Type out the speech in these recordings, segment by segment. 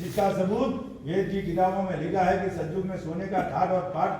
जिसका सबूत वेद की किताबों में लिखा है कि सतयुग में सोने का ठाट और पाट,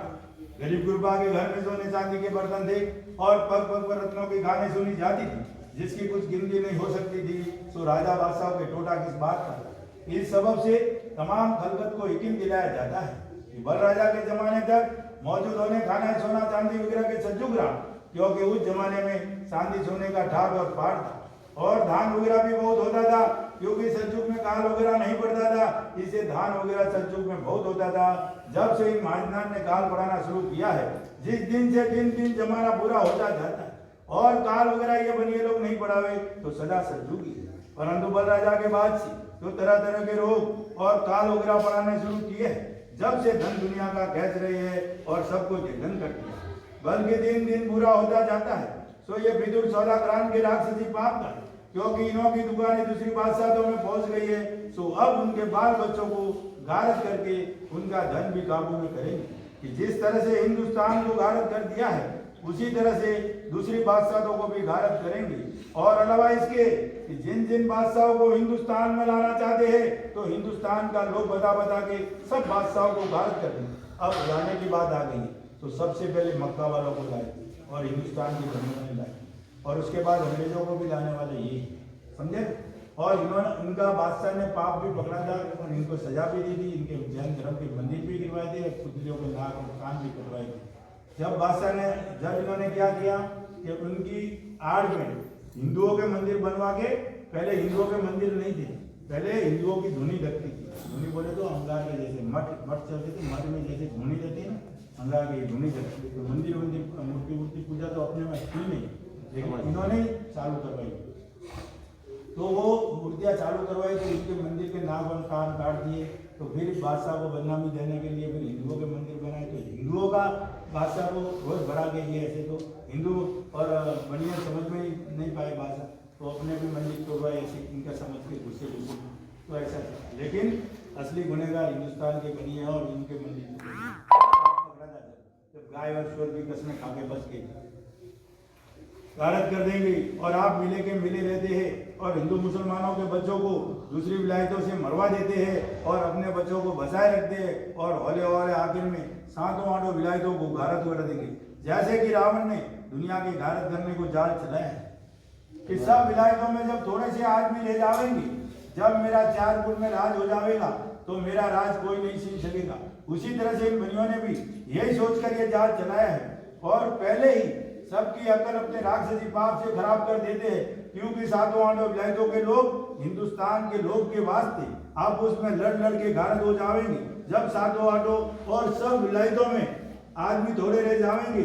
गरीब गुरबा के घर में सोने चांदी के बर्तन थे और पग पग पर रत्नों की खाने सुनी जाती थी, जिसकी कुछ गिनती नहीं हो सकती थी। सो राजा बादशाह के टोटा किस बात का। इस सबब से तमाम खलकत को यकीन दिलाया जाता है कि बल राजा के जमाने तक मौजूद होने खाना सोना चांदी वगैरह के सतयुग रहा, क्योंकि उस जमाने में चांदी सोने का ठाट और पाट था और धान वगैरह भी बहुत होता था, क्योंकि सतयुग में काल वगैरह नहीं पड़ता था, इससे धान वगैरह सतयुग में बहुत होता था। जब से इन महाजनान ने काल पढ़ाना शुरू किया है, जिस दिन से दिन दिन जमाना बुरा होता जाता है और काल वगैरह ये बनिए लोग नहीं पढ़ावे तो सदा सतयुगी है। परंतु बल राजा के बाद से तो तरह तरह के रोग और काल वगैरह पढ़ाने शुरू किए हैं, जब से धन दुनिया का खेच रही है और सबको जलन करती है, बल्कि दिन दिन बुरा होता जाता है। सो ये विदुर सौदागरान के राक्षसी पाप का, क्योंकि इन्हों की दुकानें दूसरी बादशाहों में पहुंच गई है। सो अब उनके बाल बच्चों को गारद करके उनका धन भी काबू में करेंगे कि जिस तरह से हिंदुस्तान को गारद कर दिया है, उसी तरह से दूसरी बादशाहों को भी गारद करेंगे। और अलावा इसके कि जिन जिन बादशाहों को हिंदुस्तान में लाना चाहते हैं, तो हिंदुस्तान का लोग बता बता के सब बादशाहों को गारद कर देंगे। अब लाने की बात आ गई है, तो सबसे पहले मक्का वालों को लाए और हिंदुस्तान के बंधुओं ने लाए, और उसके बाद अंग्रेजों को भी लाने वाले यही, समझे। और इन्होंने उनका बादशाह ने पाप भी पकड़ा था और इनको सजा भी दी थी, इनके जैन धर्म के मंदिर भी गिरवाए थे, पुतलियों के नाक और कान भी कटवाए थे। जब बादशाह ने इन्होंने क्या किया कि उनकी आड़ में हिंदुओं के मंदिर बनवा के, पहले हिंदुओं के मंदिर नहीं थे, पहले हिंदुओं की धुनी लगती थी। धुनी बोले तो अंगार के जैसे मठ चलते थे, मठ में जैसे धुनी रहती है ना, अंगार की धुनी लगती है। तो मंदिर मूर्ति पूजा तो अपने में थी नहीं, लेकिन इन्होंने चालू करवाई। तो वो मूर्तियाँ चालू करवाई तो इनके मंदिर के नाक और कान काट दिए। तो फिर बादशाह को बदनामी देने के लिए फिर हिंदुओं के मंदिर बनाए, तो हिंदुओं का बादशाह को रोज भरा के लिए। ऐसे तो हिंदू और बनिया समझ में ही नहीं पाए बादशाह, तो अपने भी मंदिर तोड़वाए ऐसे इनका समझ के गुस्से तो ऐसा था। लेकिन असली गुनहगार हिंदुस्तान के बनिए और इनके मंदिर जब गाय और शुअर की कसमें खा के बच गई, गारद कर देंगे और आप मिले के मिले रहते हैं और हिंदू मुसलमानों के बच्चों को दूसरी विलायतों से मरवा देते हैं और अपने बच्चों को बचाए रखते हैं, और हौले हौले आखिर में सातों आठों विलायतों को गारद कर देंगे। जैसे कि रावण ने दुनिया के गारद करने को जाल चलाया है कि सब विलायतों में जब थोड़े से आदमी रह जाएंगे, जब मेरा 4 गुण में राज हो जाएगा तो मेरा राज कोई नहीं छीन सकेगा। उसी तरह से इन बनियों ने भी यही सोचकर ये जाल चलाया है और पहले ही सबकी अकल अपने राक्षसी पाप से खराब कर देते हैं, क्योंकि सातों आठों विलायतों के लोग हिंदुस्तान के लोग के वास्ते आप उसमें लड़ लड़ के गारद हो जाएंगे। जब सातों आठों और सब विलायतों में आदमी थोड़े रह जाएंगे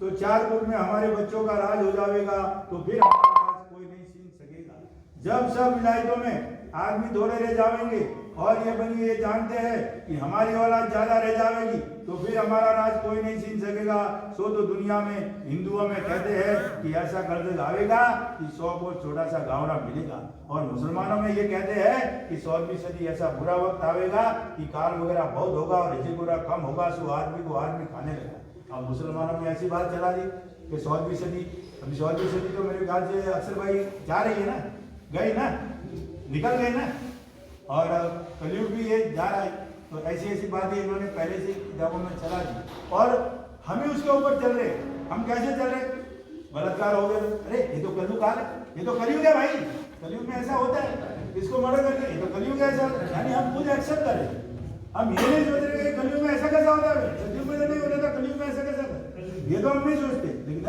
तो 4 गुण में हमारे बच्चों का राज हो जाएगा, तो फिर हमारा राज कोई नहीं छीन सकेगा। जब सब विलायतों में आदमी थोड़े रह जाएंगे और ये बनी ये जानते हैं कि हमारी औलाद ज्यादा रह जाएगी, तो फिर हमारा राज कोई नहीं छीन सकेगा। सो तो दुनिया में हिंदुओं में कहते हैं कि ऐसा कर्ज आवेगा कि 100 को छोटा सा गावड़ा मिलेगा, और मुसलमानों में ये कहते हैं कि 100वीं सदी ऐसा बुरा वक्त आवेगा कि काल वगैरह बहुत होगा और रिजिक वगैरह कम होगा, सो आदमी को आदमी खाने लगा। अब मुसलमानों में ऐसी बात चला दी कि 100वीं सदी, अभी 100वीं सदी तो मेरे ख्याल से अक्सर भाई जा रही है ना, गई ना, निकल गई ना, और कलयुग भी ये जा रहा है। तो ऐसी ऐसी बातें इन्होंने पहले से किताबों में चला दी और हमें उसके ऊपर चल रहे। हम कैसे चल रहे? बलात्कार हो गए, अरे ये तो कलयुग काल है, ये तो कलयुग है भाई, कलयुग में ऐसा होता है, इसको मर्डर करके ये तो कलयुग है ऐसा। यानी हम खुद एक्सेप्ट करें, हम ये नहीं सोच रहे कि कलयुग में ऐसा कैसा होता है, सतयुग में नहीं होता था, कलयुग में ऐसा कैसा, ये तो हम नहीं सोचते। लेकिन अरे